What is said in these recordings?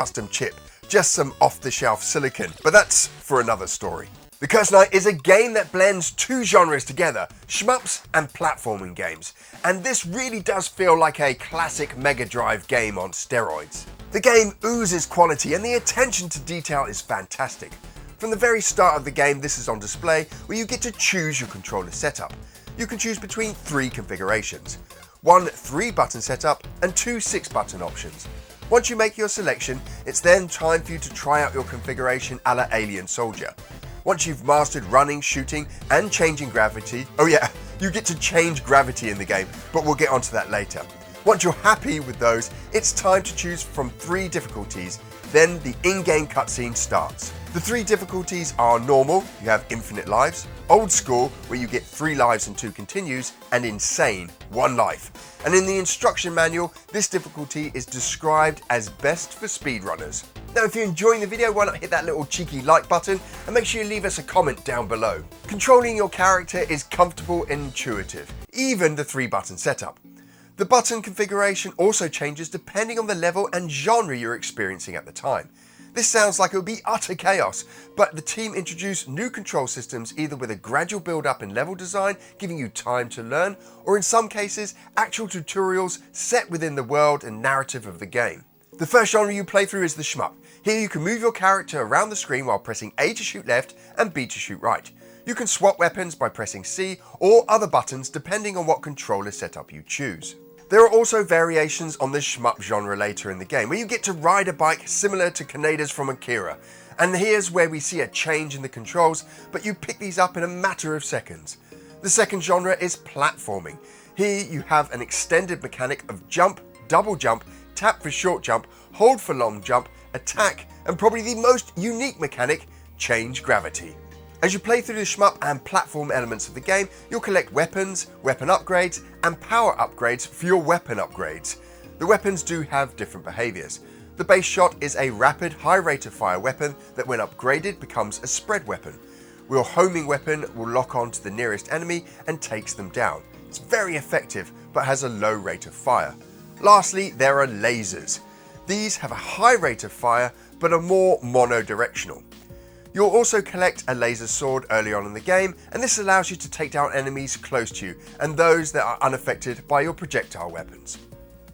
custom chip, just some off-the-shelf silicon, but that's for another story. The 𝗏𝗃 is a game that blends two genres together, shmups and platforming games, and this really does feel like a classic Mega Drive game on steroids. The game oozes quality and the attention to detail is fantastic. From the very start of the game, this is on display where you get to choose your controller setup. You can choose between 3 configurations, one 3-button setup and 2 6-button options. Once you make your selection, it's then time for you to try out your configuration a la Alien Soldier. Once you've mastered running, shooting and changing gravity, oh yeah, you get to change gravity in the game, but we'll get onto that later. Once you're happy with those, it's time to choose from 3 difficulties, then the in-game cutscene starts. The 3 difficulties are normal, you have infinite lives, old school, where you get 3 lives and 2 continues, and insane, 1 life. And in the instruction manual, this difficulty is described as best for speedrunners. Now if you're enjoying the video, why not hit that little cheeky like button and make sure you leave us a comment down below. Controlling your character is comfortable and intuitive, even the 3-button setup. The button configuration also changes depending on the level and genre you're experiencing at the time. This sounds like it would be utter chaos, but the team introduced new control systems either with a gradual build up in level design, giving you time to learn, or in some cases, actual tutorials set within the world and narrative of the game. The first genre you play through is the shmup. Here you can move your character around the screen while pressing A to shoot left and B to shoot right. You can swap weapons by pressing C or other buttons depending on what controller setup you choose. There are also variations on the shmup genre later in the game, where you get to ride a bike similar to 𝗏𝗏𝗃𝗏 from 𝗏𝗃𝗃. And here's where we see a change in the controls, but you pick these up in a matter of seconds. The second genre is platforming. Here you have an extended mechanic of jump, double jump, tap for short jump, hold for long jump, attack, and probably the most unique mechanic, change gravity. As you play through the shmup and platform elements of the game, you'll collect weapons, weapon upgrades, and power upgrades for your weapon upgrades. The weapons do have different behaviours. The base shot is a rapid, high rate of fire weapon that when upgraded becomes a spread weapon. Your homing weapon will lock on to the nearest enemy and takes them down. It's very effective, but has a low rate of fire. Lastly, there are lasers. These have a high rate of fire, but are more monodirectional. You'll also collect a laser sword early on in the game, and this allows you to take down enemies close to you and those that are unaffected by your projectile weapons.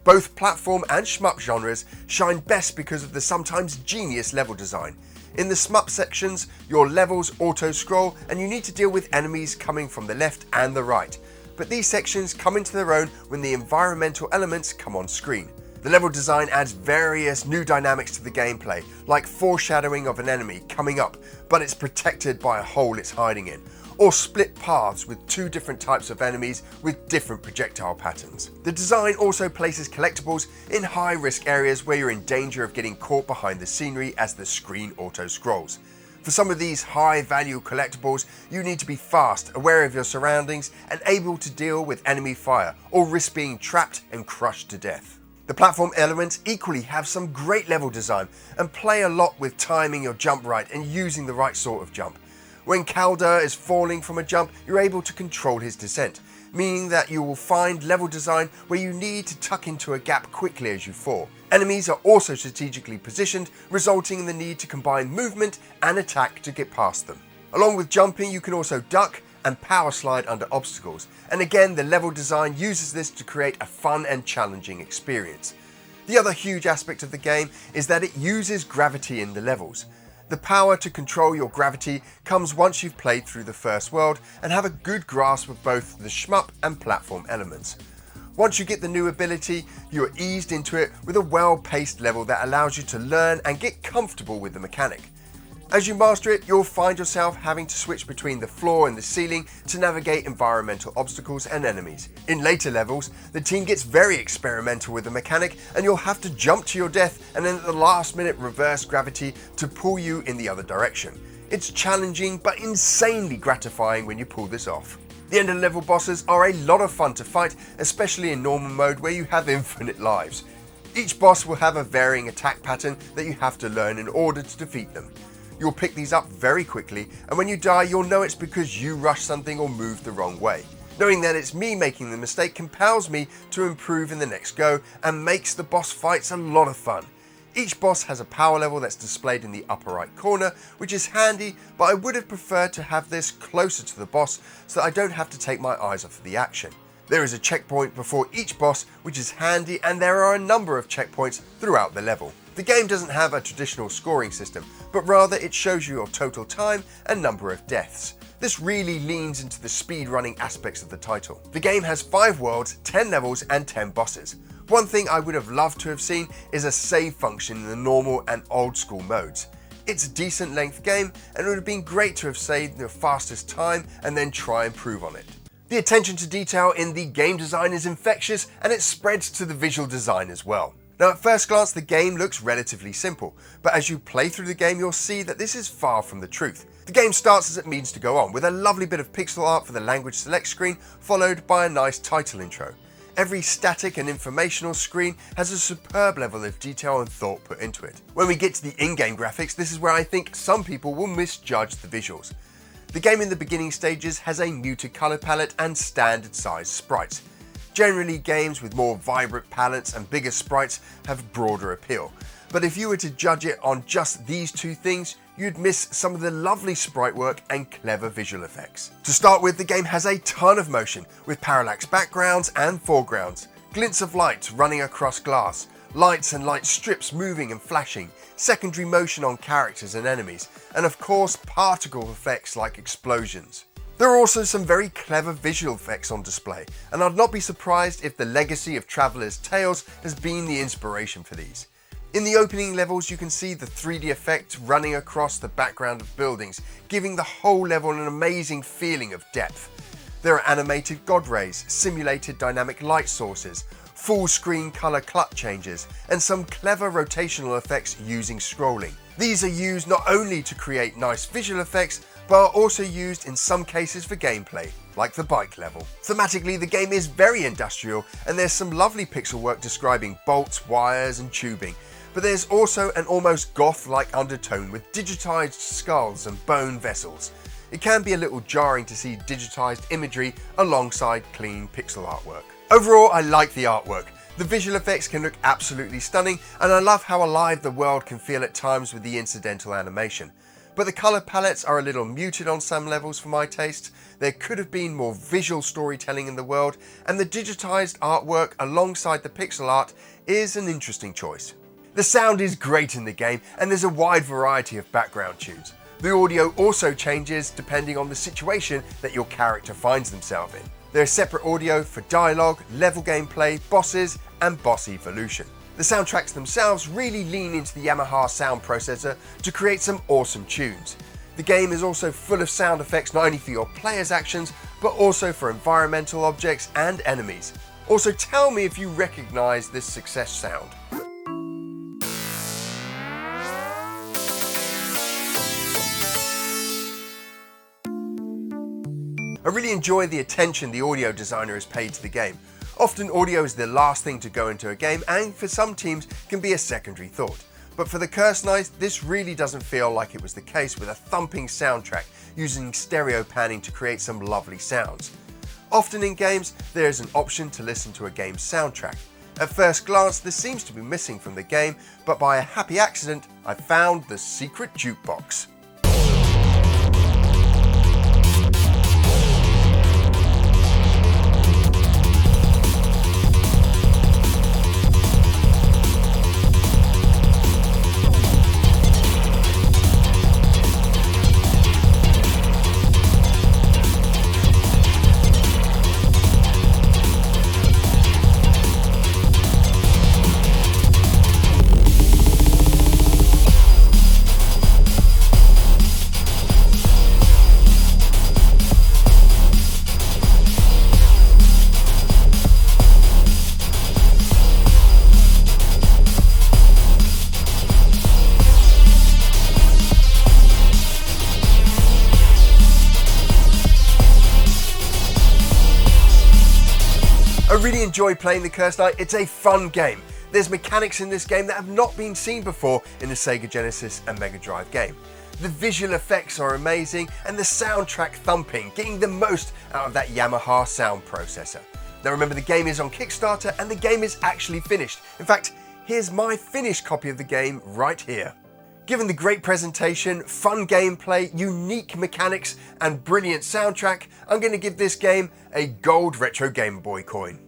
Both platform and shmup genres shine best because of the sometimes genius level design. In the shmup sections, your levels auto-scroll and you need to deal with enemies coming from the left and the right. But these sections come into their own when the environmental elements come on screen. The level design adds various new dynamics to the gameplay, like foreshadowing of an enemy coming up, but it's protected by a hole it's hiding in, or split paths with 2 different types of enemies with different projectile patterns. The design also places collectibles in high-risk areas where you're in danger of getting caught behind the scenery as the screen auto-scrolls. For some of these high-value collectibles, you need to be fast, aware of your surroundings, and able to deal with enemy fire, or risk being trapped and crushed to death. The platform elements equally have some great level design and play a lot with timing your jump right and using the right sort of jump. When 𝗀𝗪𝗏 is falling from a jump, you're able to control his descent, meaning that you will find level design where you need to tuck into a gap quickly as you fall. Enemies are also strategically positioned, resulting in the need to combine movement and attack to get past them. Along with jumping, you can also duck and power slide under obstacles, and again the level design uses this to create a fun and challenging experience. The other huge aspect of the game is that it uses gravity in the levels. The power to control your gravity comes once you've played through the first world and have a good grasp of both the shmup and platform elements. Once you get the new ability, you are eased into it with a well-paced level that allows you to learn and get comfortable with the mechanic. As you master it, you'll find yourself having to switch between the floor and the ceiling to navigate environmental obstacles and enemies. In later levels, the team gets very experimental with the mechanic and you'll have to jump to your death and then at the last minute reverse gravity to pull you in the other direction. It's challenging but insanely gratifying when you pull this off. The end of level bosses are a lot of fun to fight, especially in normal mode where you have infinite lives. Each boss will have a varying attack pattern that you have to learn in order to defeat them. You'll pick these up very quickly, and when you die you'll know it's because you rushed something or moved the wrong way. Knowing that it's me making the mistake compels me to improve in the next go and makes the boss fights a lot of fun. Each boss has a power level that's displayed in the upper right corner, which is handy, but I would have preferred to have this closer to the boss so that I don't have to take my eyes off of the action. There is a checkpoint before each boss, which is handy, and there are a number of checkpoints throughout the level. The game doesn't have a traditional scoring system, but rather it shows you your total time and number of deaths. This really leans into the speedrunning aspects of the title. The game has 5 worlds, 10 levels and 10 bosses. One thing I would have loved to have seen is a save function in the normal and old school modes. It's a decent length game and it would have been great to have saved the fastest time and then try and improve on it. The attention to detail in the game design is infectious and it spreads to the visual design as well. Now at first glance the game looks relatively simple, but as you play through the game you'll see that this is far from the truth. The game starts as it means to go on, with a lovely bit of pixel art for the language select screen, followed by a nice title intro. Every static and informational screen has a superb level of detail and thought put into it. When we get to the in-game graphics, this is where I think some people will misjudge the visuals. The game in the beginning stages has a muted colour palette and standard size sprites. Generally, games with more vibrant palettes and bigger sprites have broader appeal, but if you were to judge it on just these two things, you'd miss some of the lovely sprite work and clever visual effects. To start with, the game has a ton of motion, with parallax backgrounds and foregrounds, glints of light running across glass, lights and light strips moving and flashing, secondary motion on characters and enemies, and of course particle effects like explosions. There are also some very clever visual effects on display, and I'd not be surprised if the legacy of Traveller's Tales has been the inspiration for these. In the opening levels you can see the 3D effect running across the background of buildings, giving the whole level an amazing feeling of depth. There are animated god rays, simulated dynamic light sources, full screen colour cut changes, and some clever rotational effects using scrolling. These are used not only to create nice visual effects, but are also used in some cases for gameplay, like the bike level. Thematically, the game is very industrial, and there's some lovely pixel work describing bolts, wires and tubing, but there's also an almost goth-like undertone with digitized skulls and bone vessels. It can be a little jarring to see digitized imagery alongside clean pixel artwork. Overall, I like the artwork. The visual effects can look absolutely stunning, and I love how alive the world can feel at times with the incidental animation. But the colour palettes are a little muted on some levels for my taste. There could have been more visual storytelling in the world, and the digitised artwork alongside the pixel art is an interesting choice. The sound is great in the game, and there's a wide variety of background tunes. The audio also changes depending on the situation that your character finds themselves in. There is separate audio for dialogue, level gameplay, bosses, and boss evolution. The soundtracks themselves really lean into the Yamaha sound processor to create some awesome tunes. The game is also full of sound effects not only for your player's actions, but also for environmental objects and enemies. Also tell me if you recognise this success sound. I really enjoy the attention the audio designer has paid to the game. Often audio is the last thing to go into a game and for some teams can be a secondary thought. But for the 𝗚cie, this really doesn't feel like it was the case with a thumping soundtrack using stereo panning to create some lovely sounds. Often in games, there is an option to listen to a game's soundtrack. At first glance, this seems to be missing from the game, but by a happy accident, I found the secret jukebox. I really enjoy playing the 𝗚cie. It's a fun game. There's mechanics in this game that have not been seen before in a Sega Genesis and Mega Drive game. The visual effects are amazing and the soundtrack thumping, getting the most out of that Yamaha sound processor. Now remember, the game is on Kickstarter and the game is actually finished. In fact, here's my finished copy of the game right here. Given the great presentation, fun gameplay, unique mechanics and brilliant soundtrack, I'm going to give this game a gold retro Game Boy coin.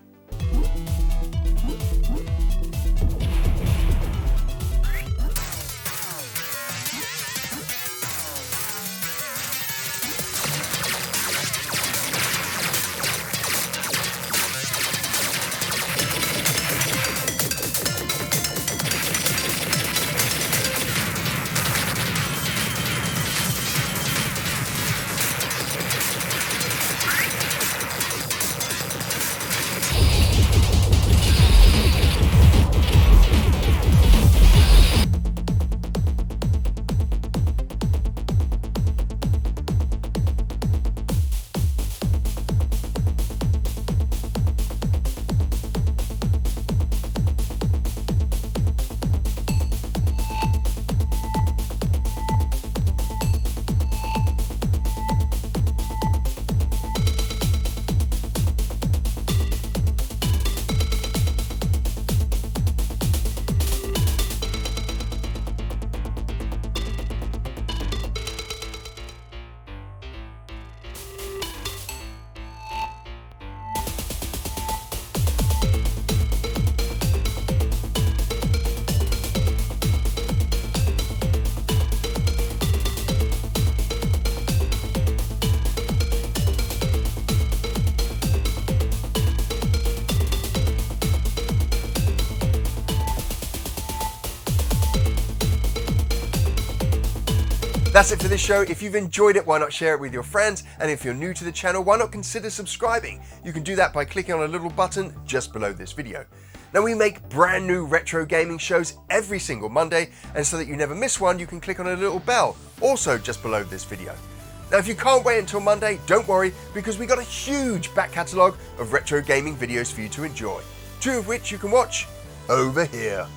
That's it for this show. If you've enjoyed it, why not share it with your friends? And if you're new to the channel, why not consider subscribing? You can do that by clicking on a little button just below this video. Now, we make brand new retro gaming shows every single Monday, and so that you never miss one, you can click on a little bell, also just below this video. Now, if you can't wait until Monday, don't worry, because we got a huge back catalogue of retro gaming videos for you to enjoy, 2 of which you can watch over here.